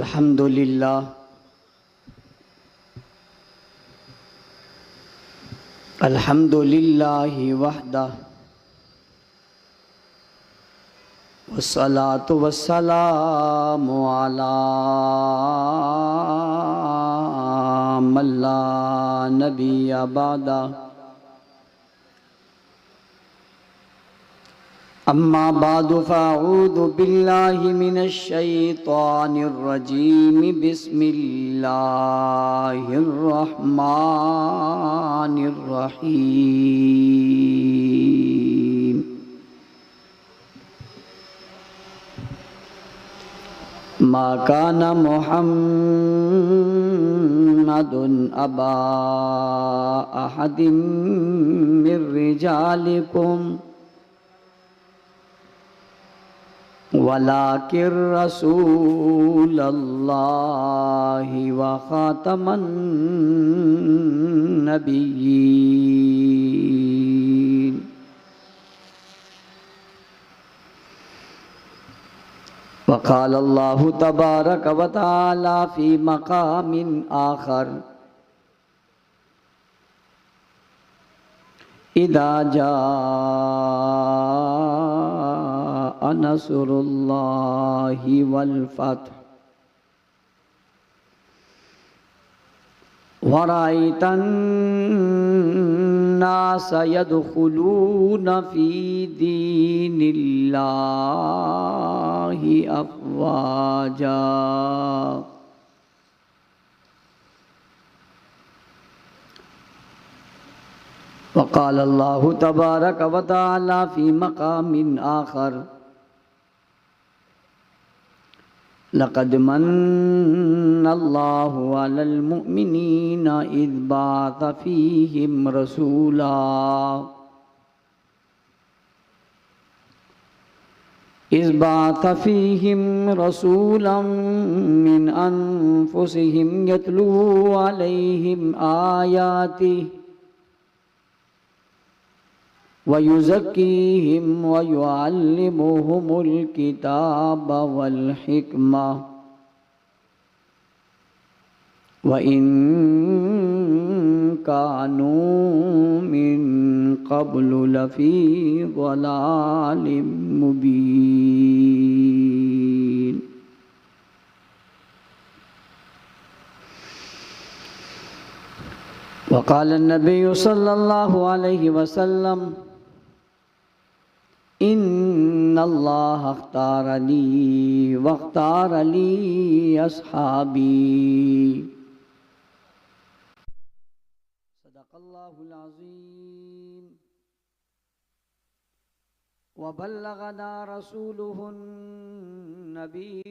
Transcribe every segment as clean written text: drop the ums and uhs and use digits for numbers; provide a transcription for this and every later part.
الحمد للہ الحمد للہ وحدہ والصلاة والسلام علی من لا نبی بعدہ اما بعد فاعوذ باللہ من الشیطان الرجیم بسم اللہ الرحمن الرحیم ما کان محمد ابا احد من رجالکم وَلَٰكِن رَّسُولَ اللَّهِ وَخَاتَمَ النَّبِيِّينَ وقال الله تبارك وتعالى في مقام آخر إذا جاء نصر الله والفتح ورأيت الناس يدخلون في دين الله أفواجا وقال الله تبارك وتعالى في مقام آخر لقد من الله على المؤمنين إذ بعث فيهم رسولا من أنفسهم يتلو عليهم آياته وَيُزَكِّيهِمْ وَيُعَلِّمُهُمُ الْكِتَابَ وَالْحِكْمَةَ وَإِن كَانُوا مِن قَبْلُ لَفِي ضَلَالٍ مُبِينٍ وقال النبي صلى الله عليه وسلم إن الله اختارني واختار لي أصحابي صدق الله العظيم وبلغنا رسوله النبي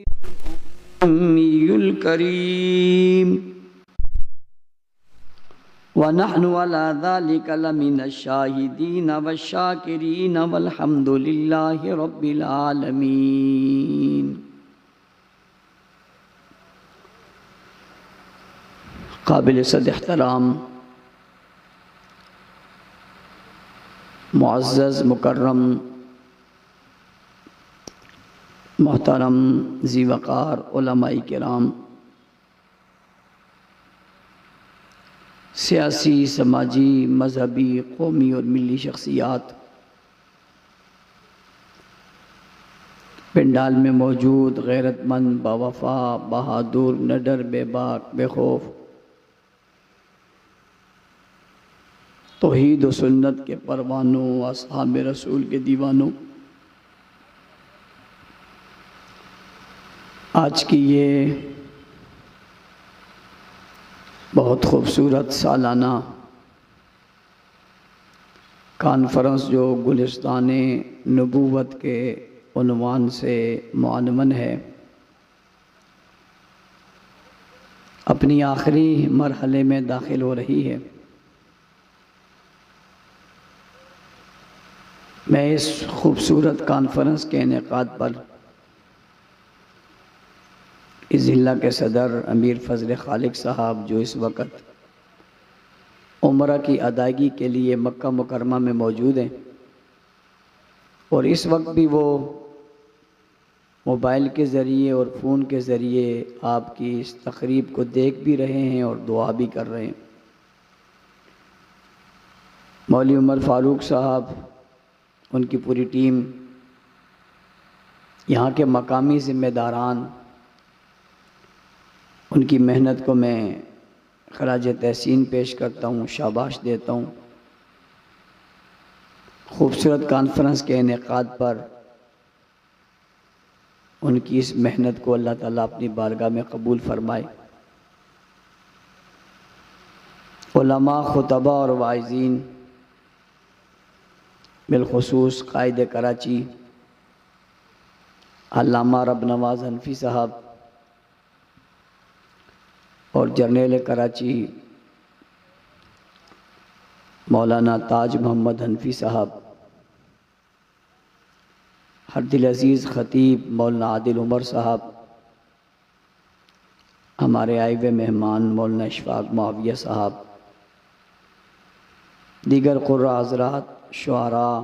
الأمي الكريم وَنَحْنُ عَلَى ذَلِكَ لَمِنَ الشَّاهِدِينَ وَالشَّاكِرِينَ وَالْحَمْدُ لِلَّهِ رَبِّ الْعَالَمِينَ قابل صد احترام معزز مکرم محترم ذی وقار علماء کرام، سیاسی، سماجی، مذہبی، قومی اور ملی شخصیات، پنڈال میں موجود غیرت مند، باوفا، بہادر، نڈر، بے باک، بے خوف، توحید و سنت کے پروانوں، اصحاب رسول کے دیوانوں، آج کی یہ بہت خوبصورت سالانہ کانفرنس جو گلستان نبوت کے عنوان سے معنون ہے، اپنی آخری مرحلے میں داخل ہو رہی ہے۔ میں اس خوبصورت کانفرنس کے انعقاد پر اس ضلع کے صدر امیر فضل خالق صاحب، جو اس وقت عمرہ کی ادائیگی کے لیے مکہ مکرمہ میں موجود ہیں، اور اس وقت بھی وہ موبائل کے ذریعے اور فون کے ذریعے آپ کی اس تقریب کو دیکھ بھی رہے ہیں اور دعا بھی کر رہے ہیں۔ مولوی عمر فاروق صاحب، ان کی پوری ٹیم، یہاں کے مقامی ذمہ داران، ان کی محنت کو میں خراج تحسین پیش کرتا ہوں، شاباش دیتا ہوں۔ خوبصورت کانفرنس کے انعقاد پر ان کی اس محنت کو اللہ تعالیٰ اپنی بارگاہ میں قبول فرمائے۔ علماء، خطبہ اور واعظین، بالخصوص قائد کراچی علامہ رب نواز حنفی صاحب اور جرنیل کراچی مولانا تاج محمد حنفی صاحب، ہر دل عزیز خطیب مولانا عادل عمر صاحب، ہمارے آئے ہوئے مہمان مولانا اشفاق معاویہ صاحب، دیگر قرہ حضرات، شعراء،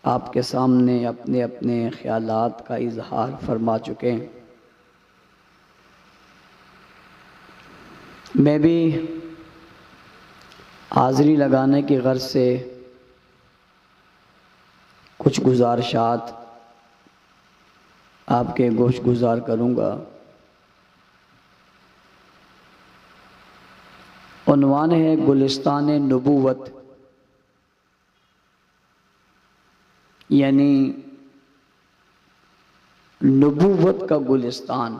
آپ کے سامنے اپنے اپنے خیالات کا اظہار فرما چکے ہیں۔ میں بھی حاضری لگانے کی غرض سے کچھ گزارشات آپ کے گوش گزار کروں گا۔ عنوان ہے گلستان نبوت، یعنی نبوت کا گلستان۔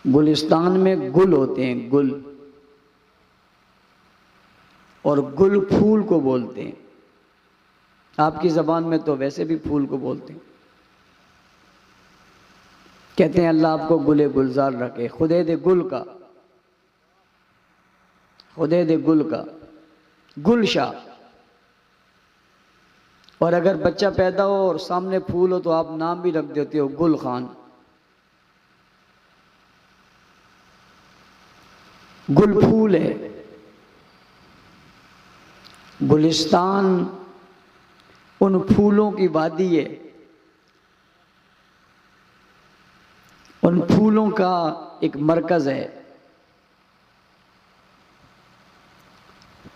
گلستان میں گل ہوتے ہیں، گل، اور گل پھول کو بولتے ہیں۔ آپ کی زبان میں تو ویسے بھی پھول کو بولتے ہیں، کہتے ہیں اللہ آپ کو گلے گلزار رکھے، خدے دے گل کا، خدے دے گل کا، گلشا۔ اور اگر بچہ پیدا ہو اور سامنے پھول ہو تو آپ نام بھی رکھ دیتے ہو گل خان۔ گل پھول ہے۔ گلستان ان پھولوں کی وادی ہے، ان پھولوں کا ایک مرکز ہے۔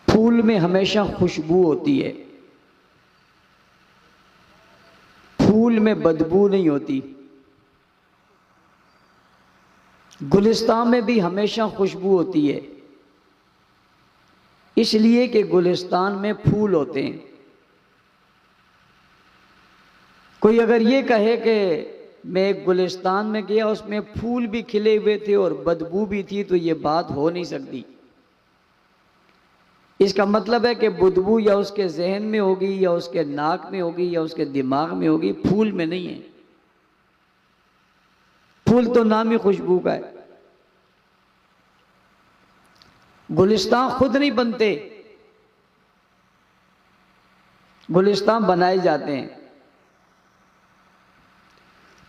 پھول میں ہمیشہ خوشبو ہوتی ہے، پھول میں بدبو نہیں ہوتی۔ گلستان میں بھی ہمیشہ خوشبو ہوتی ہے، اس لیے کہ گلستان میں پھول ہوتے ہیں۔ کوئی اگر یہ کہے کہ میں ایک گلستان میں گیا، اس میں پھول بھی کھلے ہوئے تھے اور بدبو بھی تھی، تو یہ بات ہو نہیں سکتی۔ اس کا مطلب ہے کہ بدبو یا اس کے ذہن میں ہوگی، یا اس کے ناک میں ہوگی، یا اس کے دماغ میں ہوگی، پھول میں نہیں ہے۔ پھول تو نام ہی خوشبو کا ہے۔ گلستان خود نہیں بنتے، گلستان بنائے جاتے ہیں۔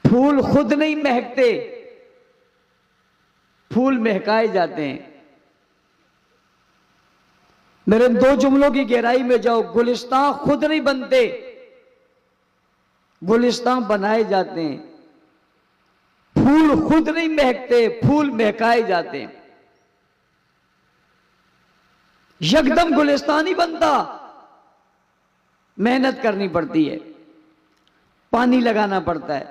پھول خود نہیں مہکتے، پھول مہکائے جاتے ہیں۔ میرے دو جملوں کی گہرائی میں جاؤ، گلستان خود نہیں بنتے، گلستان بنائے جاتے ہیں۔ پھول خود نہیں مہکتے، پھول مہکائے جاتے ہیں۔ یکدم گلستان نہیں بنتا، محنت کرنی پڑتی ہے، پانی لگانا پڑتا ہے،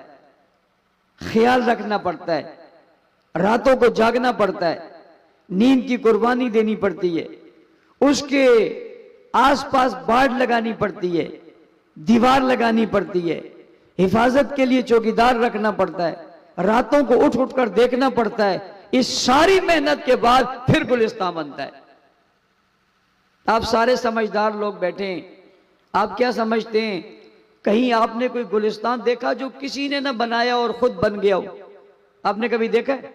خیال رکھنا پڑتا ہے، راتوں کو جاگنا پڑتا ہے، نیند کی قربانی دینی پڑتی ہے، اس کے آس پاس باڑ لگانی پڑتی ہے، دیوار لگانی پڑتی ہے، حفاظت کے لیے چوکیدار رکھنا پڑتا ہے، راتوں کو اٹھ اٹھ کر دیکھنا پڑتا ہے۔ اس ساری محنت کے بعد پھر گلستان بنتا ہے۔ آپ سارے سمجھدار لوگ بیٹھے ہیں، آپ کیا سمجھتے ہیں؟ کہیں آپ نے کوئی گلستان دیکھا جو کسی نے نہ بنایا اور خود بن گیا ہو؟ آپ نے کبھی دیکھا ہے؟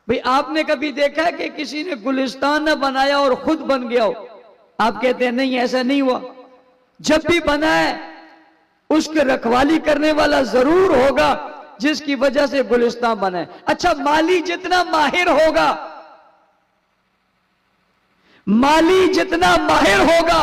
بھئی آپ نے کبھی دیکھا ہے کہ کسی نے گلستان نہ بنایا اور خود بن گیا ہو؟ آپ کہتے ہیں نہیں، ایسا نہیں ہوا۔ جب بھی بنا ہے اس کے رکھوالی کرنے والا ضرور ہوگا، جس کی وجہ سے گلستان بنا ہے۔ اچھا، مالی جتنا ماہر ہوگا، مالی جتنا ماہر ہوگا،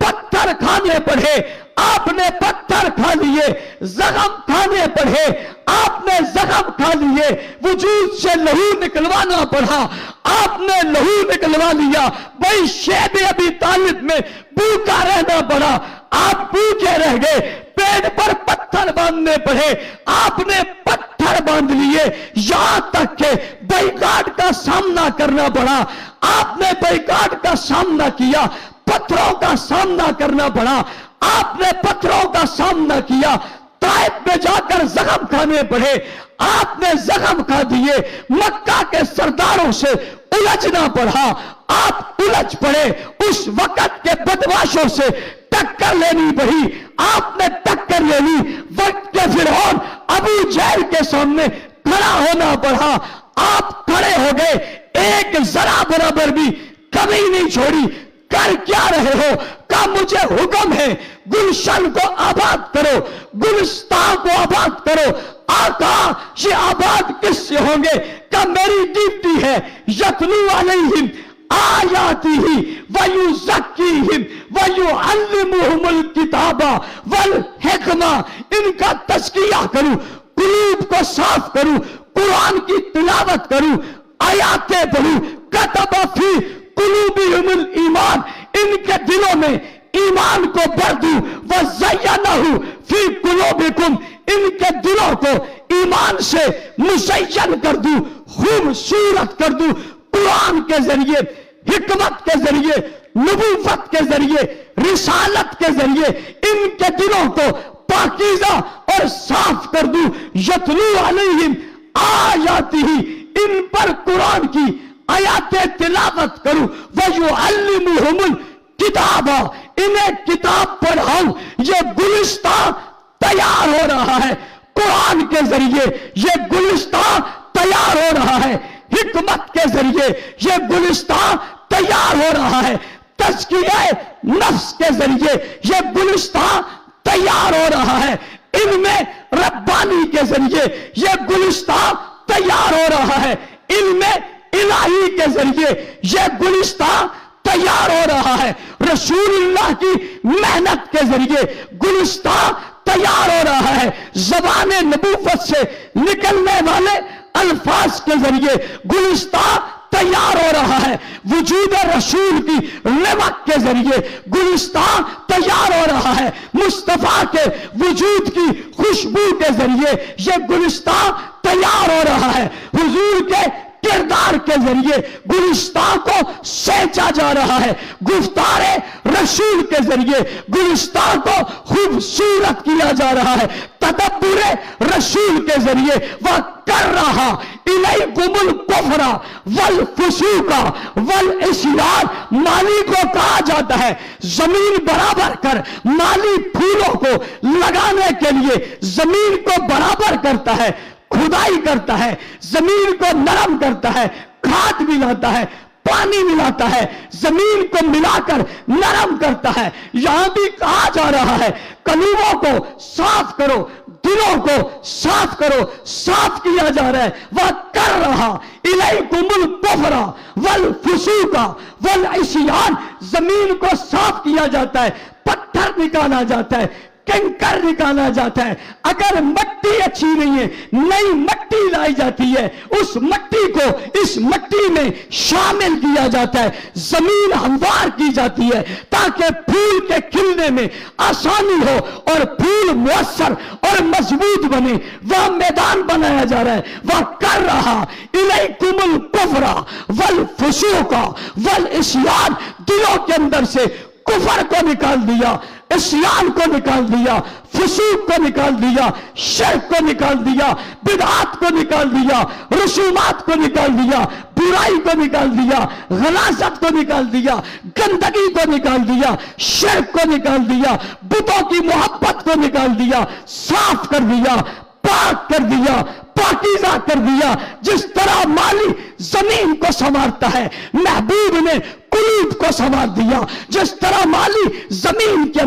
پتھر کھانے پڑے آپ نے پتھر کھا لیے، زخم کھانے پڑے آپ نے زخم کھا لیے، وجود سے لہو نکلوانا پڑا آپ نے لہو نکلوا لیا، بھائی شیب ابی طالب میں بھوکا رہنا پڑا آپ بھوکے رہ گئے، پیٹ پر پتھر باندھنے پڑے آپ نے پتھر باندھ لیے، یہاں تک کہ بائیکاٹ کا سامنا کرنا پڑا آپ نے بائیکاٹ کا سامنا کیا، پتھروں کا سامنا کرنا پڑا آپ نے پتھروں کا سامنا کیا، طائف میں جا کر زخم کھانے پڑے آپ نے زخم کھا دیے، مکہ کے سرداروں سے الجھنا پڑا آپ الجھ پڑے، اس وقت کے بدماشوں سے ٹکر لینی پڑی آپ نے ٹکر لے لی، وقت کے فرعون ابو جہل کے سامنے کھڑا ہونا پڑا آپ کھڑے ہو گئے، ایک ذرا برابر بھی کمی نہیں چھوڑی، کر کیا رہے ہو؟ کہ مجھے حکم ہے گلشن کو آباد کرو، گلستان کو آباد کرو، آقا یہ آباد کس سے ہوں گے؟ کہ میری ڈیوٹی ہے یتلو علیہم آیاتہ ویزکیہم ویعلمہم الکتاب والحکمہ، ان کا تزکیہ کروں، قلوب کو صاف کروں، قرآن کی تلاوت کروں، آیاتیں پڑھوں، کتب فی قلوبہم الایمان، ان کے دلوں میں ایمان کو بھر دوں، وزینہ فی قلوبکم، ان کے دلوں کو ایمان سے مزین کر دوں، خوبصورت کر دوں، قرآن کے ذریعے، حکمت کے ذریعے، نبوت کے ذریعے، رسالت کے ذریعے ان کے دلوں کو پاکیزہ اور صاف کر دوں، یتلو علیہم آیاتہ، ان پر قرآن کی آیاتیں تلاوت کروں، وَيُعَلِّمُهُمُ الْكِتَابَ، انہیں کتاب پڑھاؤں، یہ گلستان تیار ہو رہا ہے قرآن کے ذریعے، یہ گلستان تیار ہو رہا ہے حکمت کے ذریعے، یہ گلستان تیار ہو رہا ہے تزکیہ نفس کے ذریعے، یہ گلستان تیار ہو رہا ہے علم ربانی کے ذریعے، یہ گلستان تیار ہو رہا ہے علم الہی کے ذریعے، یہ گلستان تیار ہو رہا ہے رسول اللہ کی محنت کے ذریعے، گلستان تیار ہو رہا ہے زبان نبوت سے نکلنے والے الفاظ کے ذریعے، گلستان تیار ہو رہا ہے وجود رسول کی رمق کے ذریعے، گلستان تیار ہو رہا ہے مصطفیٰ کے وجود کی خوشبو کے ذریعے، یہ گلستان تیار ہو رہا ہے حضور کے کردار کے ذریعے، گلستان کو سینچا جا رہا ہے گفتار رسول کے ذریعے، گلستان کو خوبصورت کیا جا رہا ہے تدبر رسول کے ذریعے، وہ کر رہا الیکم الکفر والفسوق والعصیان، مالی کو کہا جاتا ہے زمین برابر کر، مالی پھولوں کو لگانے کے لیے زمین کو برابر کرتا ہے، کھدائی کرتا ہے، زمین کو نرم کرتا ہے، کھاد ملاتا ہے، پانی ملاتا ہے، زمین کو ملا کر نرم کرتا ہے، یہاں بھی کہا جا رہا ہے قلوبوں کو صاف کرو، دلوں کو صاف کرو، صاف کیا جا رہا ہے وہ کر رہا الیکم الکفر والفسوق والعصیان، زمین کو صاف کیا جاتا ہے، پتھر نکالا جاتا ہے، کنکر نکالا جاتا ہے، اگر مٹی اچھی نہیں ہے نئی مٹی لائی جاتی ہے، اس مٹی کو اس مٹی میں شامل کیا جاتا ہے، زمین ہموار کی جاتی ہے تاکہ پھول کے کھلنے میں آسانی ہو اور پھول مؤثر اور مضبوط بنے، وہ میدان بنایا جا رہا ہے وہ کر رہا الیکم الکفر والفسوق والعصیان، دلوں کے اندر سے کفر کو نکال دیا، عصیان کو نکال دیا، فسوق کو نکال دیا، شرک کو نکال دیا، بدعات کو نکال دیا، رسومات کو نکال دیا، برائی کو نکال دیا، غلاظت کو نکال دیا، گندگی کو نکال دیا، شرک کو نکال دیا، بتوں کی محبت کو نکال دیا، صاف کر دیا، پاک کر دیا، پاکیزہ کر دیا، جس طرح مالی زمین کو سنوارتا ہے محبوب نے قلوب کو سنوار دیا، جس طرح مالی زمین کے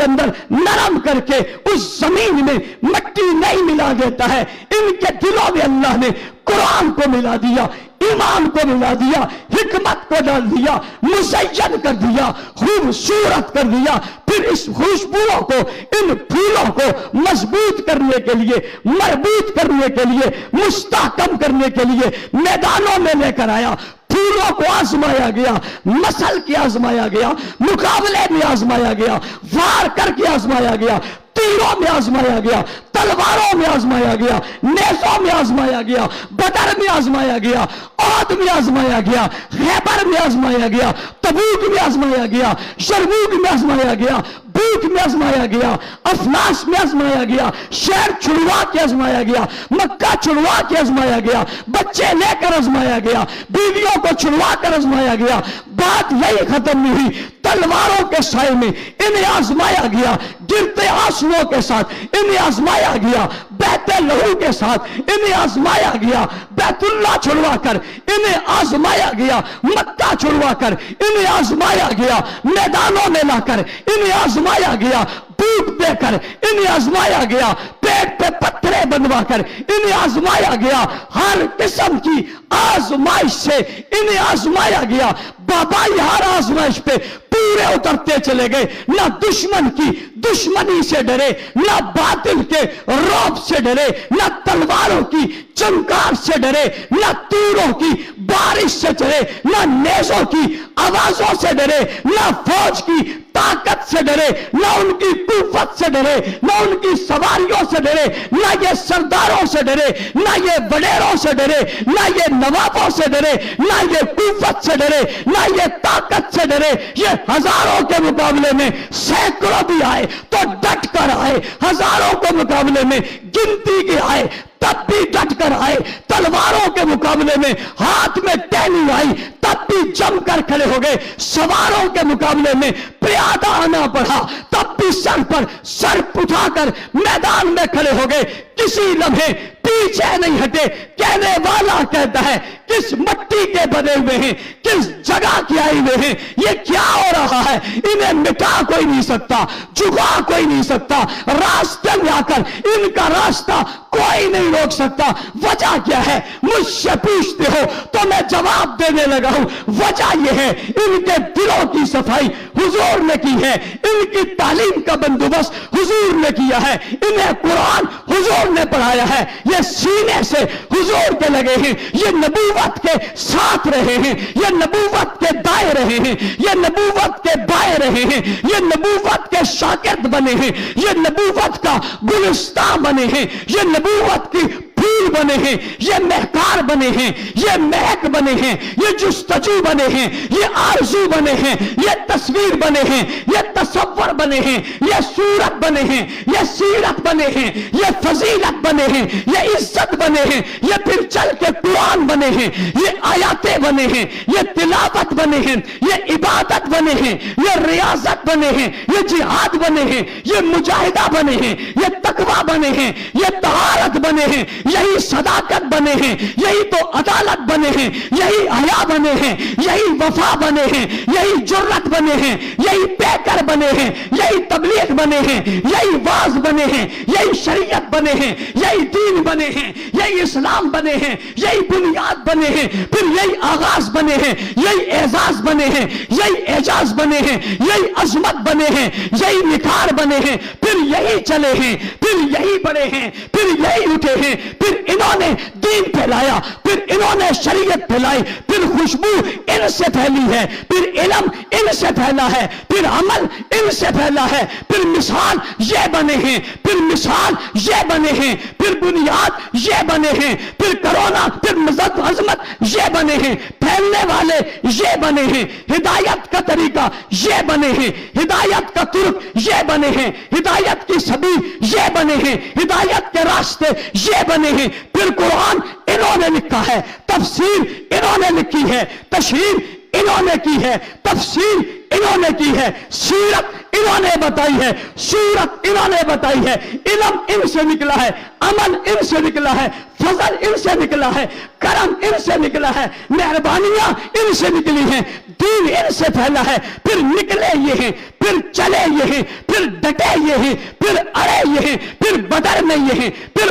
اندر نرم کر کے اس زمین میں مٹی نہیں ملا دیتا ہے، ان کے دلوں میں اللہ نے قرآن کو ملا دیا، ایمان کو ملا دیا، حکمت کو ڈال دیا، مزین کر دیا، خوبصورت کر دیا، پھر اس خوشبوؤں کو، ان پھولوں کو مضبوط کرنے کے لیے، مربوط کرنے کے لیے، مستحکم کرنے کے لیے میدانوں میں لے کر آیا۔ پھولوں کو آزمایا گیا، مسل کے آزمایا گیا، مقابلے میں آزمایا گیا، وار کر کے آزمایا گیا، تیروں میں آزمایا گیا، تلواروں میں آزمایا گیا، نیزوں میں آزمایا گیا، بدر میں آزمایا گیا، عہد میں آزمایا گیا، خیبر میں آزمایا گیا، تبوک میں آزمایا گیا، یرموک میں آزمایا گیا، بوت میں آزمایا گیا، افلاس میں آزمایا گیا، شہر چھڑوا کے آزمایا گیا، مکہ چھڑوا کے آزمایا گیا، بچے لے کر آزمایا گیا، بیویوں کو چھڑوا کر آزمایا گیا۔ بات یہی ختم نہیں ہوئی، تلواروں کے سائے میں انہیں آزمایا گیا، گرتے آنسوؤں کے ساتھ انہیں آزمایا گیا، بہتے لہو کے ساتھ انہیں آزمایا گیا، بیت اللہ چھڑوا کر انہیں آزمایا گیا، مکہ چھڑوا کر انہیں آزمایا گیا، میدانوں میں لا کر انہیں آزمایا گیا، بھوک دے کر انہیں آزمایا گیا، پیٹ پہ پتھرے بنوا کر انہیں آزمایا گیا، ہر قسم کی آزمائش سے انہیں آزمایا گیا۔ بابا ہر آزمائش پہ پورے اترتے چلے گئے، نہ دشمن کی دشمنی سے ڈرے، نہ باطل کے رعب سے ڈرے، نہ تلواروں کی چنکار سے ڈرے، نہ تیروں کی بارش سے ڈرے، نہ نیزوں کی آوازوں سے ڈرے، نہ فوج کی طاقت سے ڈرے، نہ ان کی قوت سے ڈرے، نہ ان کی سواریوں سے ڈرے، نہ یہ سرداروں سے ڈرے، نہ یہ وڈیروں سے ڈرے، نہ یہ نوابوں سے ڈرے، نہ یہ قوت سے ڈرے، نہ یہ طاقت سے ڈرے۔ یہ ہزاروں کے مقابلے میں سینکڑوں بھی آئے تو ڈٹ کر آئے، ہزاروں کے مقابلے میں گنتی کے آئے تب بھی ڈٹ کر آئے، تلواروں کے مقابلے میں ہاتھ میں ٹہنی آئی تب بھی جم کر کھڑے ہو گئے، سواروں کے مقابلے میں پیادہ آنا پڑا تب بھی سر پر سر اٹھا کر میدان میں کھڑے ہو گئے، کسی لمحے پیچھے نہیں ہٹے۔ کہنے والا کہتا ہے کس مٹی کے بنے ہوئے ہیں، کس جگہ کے آئے ہوئے ہیں، یہ کیا ہو رہا ہے، انہیں مٹا کوئی نہیں سکتا، جھکا کوئی نہیں سکتا، راستے میں آ کر ان کا راستہ کوئی نہیں روک سکتا۔ وجہ کیا ہے؟ مجھ سے پوچھتے ہو تو میں جواب دینے لگا ہوں۔ وجہ یہ ہے ان کے دلوں کی صفائی حضور نے کی ہے، ان کی تعلیم کا بندوبست حضور نے کیا ہے، انہیں قرآن حضور نے پڑھایا ہے، یہ سینے سے حضور کے لگے ہیں، یہ نبوت کے ساتھ رہے ہیں، یہ نبوت کے دائے رہے ہیں، یہ نبوت کے بائے رہے ہیں، یہ نبوت کے شاگرد بنے ہیں، یہ نبوت کا گلستان بنے ہیں، یہ نبوت کی پھول بنے ہیں، یہ مہکار بنے ہیں، یہ مہک بنے ہیں، یہ جستجو بنے ہیں، یہ آرزو بنے ہیں، یہ تصویر بنے ہیں، یہ تصور بنے ہیں، یہ صورت بنے ہیں، یہ سیرت بنے ہیں، یہ فضیلت بنے ہیں، یہ عزت بنے ہیں، یہ پھر چل کے قرآن بنے ہیں، یہ آیاتیں بنے ہیں، یہ تلاوت بنے ہیں، یہ عبادت بنے ہیں، یہ ریاضت بنے ہیں، یہ جہاد بنے ہیں، یہ مجاہدہ بنے ہیں، یہ تقوی بنے ہیں، یہ طہارت بنے ہیں، یہی صداقت بنے ہیں، یہی تو عدالت بنے ہیں، یہی حیا بنے ہیں، یہی وفا بنے ہیں، یہی جرت بنے ہیں، یہی پیکر بنے ہیں، یہی تبلیغ بنے ہیں، یہی واز بنے ہیں، یہی شریعت بنے ہیں، یہی دین بنے ہیں، یہی اسلام بنے ہیں، یہی بنیاد بنے ہیں، پھر یہی آغاز بنے ہیں، یہی اعزاز بنے ہیں، یہی اعجاز بنے ہیں، یہی عظمت بنے ہیں، یہی نکھار بنے ہیں، پھر یہی چلے ہیں، پھر یہی بڑے ہیں، پھر یہی اٹھے ہیں، پھر انہوں نے دین پھیلایا، پھر انہوں نے شریعت پھیلائی، پھر خوشبو ان سے پھیلی ہے، پھر علم ان سے پھیلا ہے، پھر عمل ان سے پھیلا ہے، پھر مثال یہ بنے ہیں، پھر مثال یہ بنے ہیں، پھر بنیاد یہ بنے ہیں، پھر کرونا، پھر مزد عظمت یہ بنے ہیں، پھیلنے والے یہ بنے ہیں، ہدایت کا طریقہ یہ بنے ہیں، ہدایت کا طرق یہ بنے ہیں، ہدایت کی سبیل یہ بنے ہیں، ہدایت کے راستے یہ بنے ہیں، پھر قرآن انہوں نے لکھا ہے، تفسیر انہوں نے لکھی ہے، تشریح انہوں نے کی ہے، تفسیر انہوں نے کی ہے، سیرت انہوں نے بتائی ہے، سورت انہوں نے بتائی ہے، علم ان سے نکلا ہے، عمل ان سے نکلا ہے، فضل ان سے نکلا ہے، کرم ان سے نکلا ہے، مہربانیاں ان سے نکلی ہیں، دین ان سے پھیلا ہے، پھر نکلے یہ ہیں، پھر چلے یہ ہیں، پھر ڈٹے یہ ہیں، پھر اڑے یہ ہیں، پھر بدر میں یہ ہیں، پھر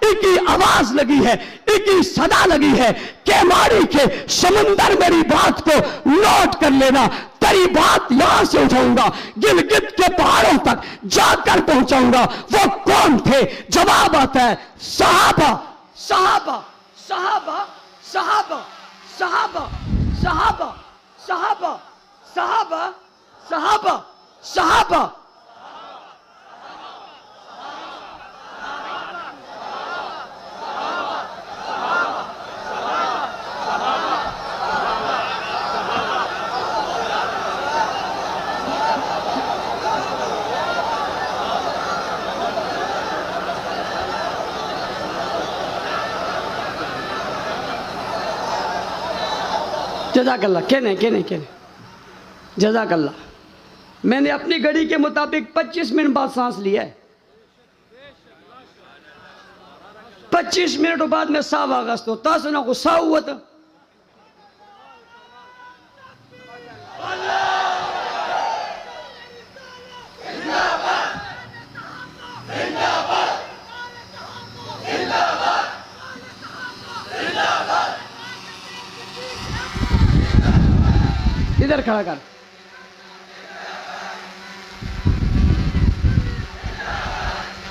ایک ہی آواز لگی ہے، ایک ہی صدا لگی ہے کہ ماڑی کے سمندر میری بات کو نوٹ کر لینا، تیری بات یہاں سے اٹھاؤں گا، گلگت کے پہاڑوں تک جا کر پہنچاؤں گا۔ وہ کون تھے؟ جواب آتا ہے صحابہ صحابہ صحابہ صحابہ صحابہ صحابہ صحابہ صحابہ صحابہ صحابہ۔ جزاک اللہ، کہنے جزاک اللہ۔ میں نے اپنی گھڑی کے مطابق 25 منٹ بعد سانس لیا ہے، 25 منٹ بعد میں سا واغست ہو تاسو نہ غصہ ہوا تھا۔ ادھر کھڑا کر،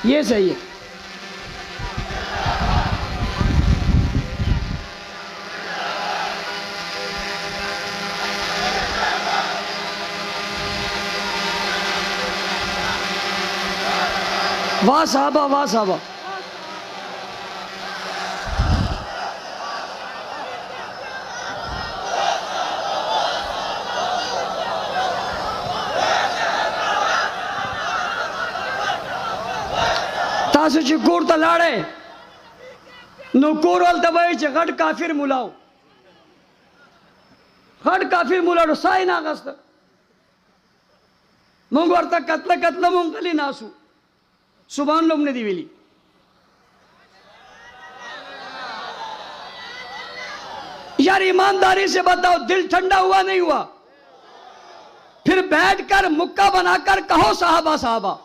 یہ صحیح ہے۔ واہ صحابہ، واہ صحابہ۔ تاسو چې کور ته لاړې نو کور ولته وایي چې غټ کافر مولاو، غټ کافر مولاو سا یې نه اخسته، مونږ ورته کتله مونږ غلي ناسو، سبحان الله نه دی ویلي۔ یار ایمانداری سے بتاؤ، دل ٹھنڈا ہوا نہیں ہوا؟ پھر بیٹھ کر مکہ بنا کر کہو صحابہ صحابہ۔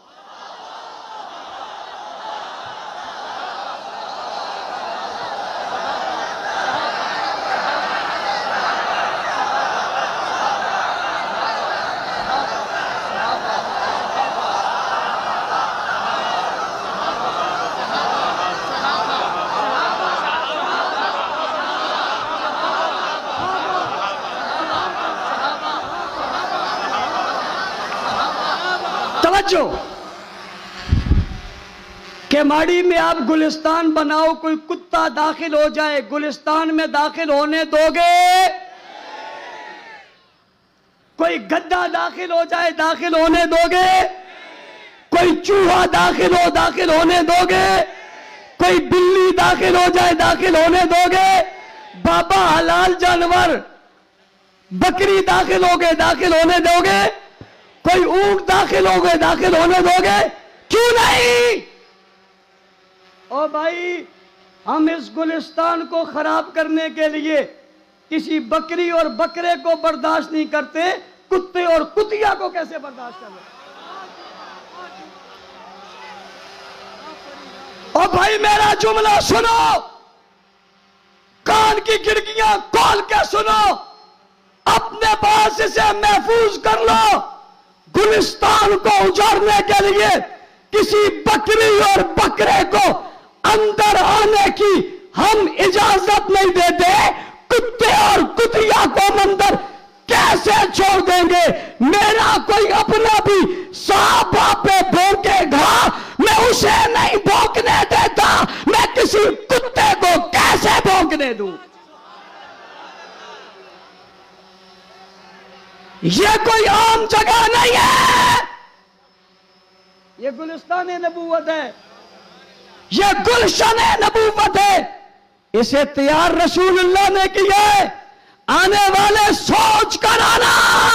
کہ ماڑی میں آپ گلستان بناؤ، کوئی کتا داخل ہو جائے، گلستان میں داخل ہونے دو گے؟ کوئی گدھا داخل ہو جائے داخل ہونے دو گے؟ کوئی چوہا داخل ہونے دو گے؟ کوئی بلی داخل ہو جائے داخل ہونے دو گے؟ بابا حلال جانور بکری داخل ہو گئے داخل ہونے دو گے؟ کوئی اونٹ داخل ہو گئے داخل ہونے دو گے؟ کیوں نہیں؟ او بھائی، ہم اس گلستان کو خراب کرنے کے لیے کسی بکری اور بکرے کو برداشت نہیں کرتے، کتے اور کتیا کو کیسے برداشت کر رہے؟ او بھائی میرا جملہ سنو، کان کی کھڑکیاں کھول کے سنو، اپنے پاس اسے محفوظ کر لو۔ گلستان کو اجاڑنے کے لیے کسی بکری اور بکرے کو اندر آنے کی ہم اجازت نہیں دیتے، کتے اور کتیا کو اندر کیسے چھوڑ دیں گے؟ میرا کوئی اپنا بھی صحابہ پہ بھونکے گا، میں اسے نہیں بھونکنے دیتا، میں کسی کتے کو کیسے بھونکنے دوں؟ یہ کوئی عام جگہ نہیں ہے، یہ گلستان نبوت ہے، یہ گلشن نبوت ہے، اسے تیار رسول اللہ نے کیا ہے۔ آنے والے سوچ کر آنا،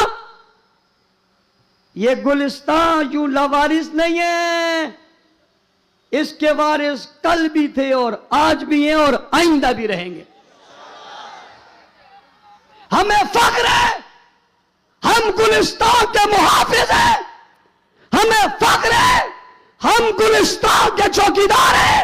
یہ گلستان یوں لاوارث نہیں ہے، اس کے وارث کل بھی تھے اور آج بھی ہیں اور آئندہ بھی رہیں گے۔ ہمیں فخر ہے، ہم گلستان کے محافظ ہیں، ہمیں فخر ہے، ہم گلستان کے چوکیدار ہیں،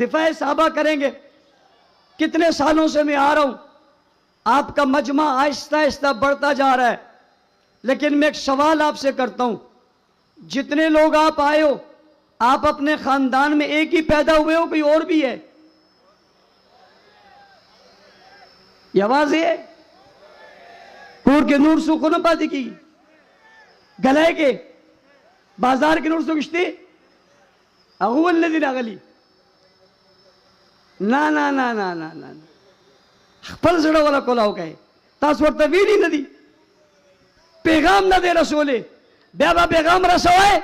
دفاع صحابہ کریں گے. کتنے سالوں سے میں آ رہا ہوں, آپ کا مجمع آہستہ آہستہ بڑھتا جا رہا ہے, لیکن میں ایک سوال آپ سے کرتا ہوں, جتنے لوگ آپ آئے ہو, آپ اپنے خاندان میں ایک ہی پیدا ہوئے ہو, کوئی اور بھی ہے؟ یہ آواز ہے کور کے نور سو خون پاتی کی گلائے کے بازار کے نور سو کشتی اغول الذین اغلی نا نا نا نا نا نا خپل زړه والا کولاو کوي, تاسو ورته ویلي نه دي, پیغام نه دی رسولې, بیا به پیغام رسوئ.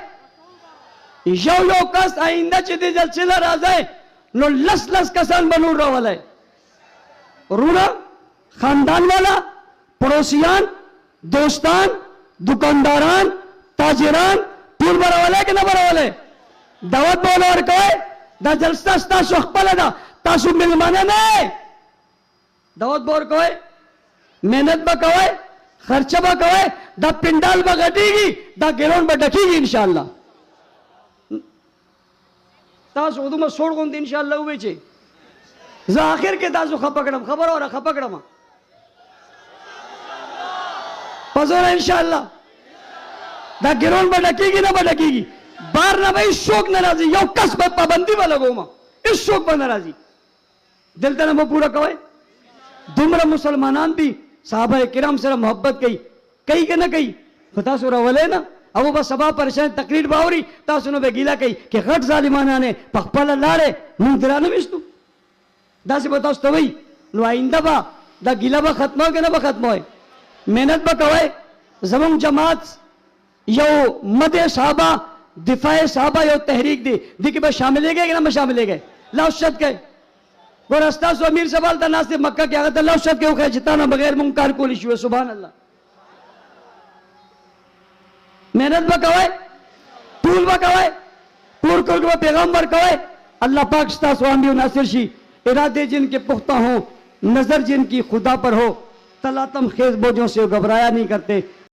یو کس آئنده چې دې جلسې له راځئ نو لس کسان به نور راولئ, رونه, خاندان والا, پڑوسیان, دوستان, دکانداران, تاجران, ټول به راولئ که نه به راولئ؟ دعوت به ورکوئ. دا جلسه ستاسو خپله ده, تاسو مېلمانه نه. دعوت به ورکوئ, محنت به کوئ, خرچه به کوئ, دا پنډال به غټېږي, دا ګراوند به ډکېږي انشاءالله. تاسو دومره سوړ غوندې انشاءالله ووایئ چې زه آخر کې تاسو خفه کړم. خبره وره خفه کړم په زوره انشاءالله. دا ګراوند به ډکېږي نه به ډکېږي, بار نه به هېڅوک نه راځي, یو کس به پابندي به لګوم, هېڅوک به نه راځي. دلته نه به پوره کوئ. دومره مسلمانان بھی صحابہ کرام سره محبت کئی کہ نہ کئی, خدا سو راولے نا, او با سبا پریشان تقریر باوری, تاسو نو به گیلا کئی کہ غټ ظالمانانه پخپل لاړې مونږ درانه وستو. دا سی بتاو ستوي نو آئنده با دا گیلا با ختمه که نه با ختمه, محنت با کوئ. زمون جماعت یو مد صحابہ, دفاع صحابہ یو تحریک دی, دی کہ با شاملے گئے کہ نہ شاملے گئے؟ لاؤ شد گئے گور استاسو امیر سوال تا ناس مکہ کے آگتا اللہ شد کے اوکھے جتانا بغیر منکار کولی شوئے. سبحان اللہ. محنت بکوئے, پول بکوئے, پور کرکو پیغمبر کوئے. اللہ پاک استاسو آنبی و ناصر شی, ارادے جن کے پختہ ہوں, نظر جن کی خدا پر ہو, تلاتم خیز بوجھوں سے گھبرایا نہیں کرتے.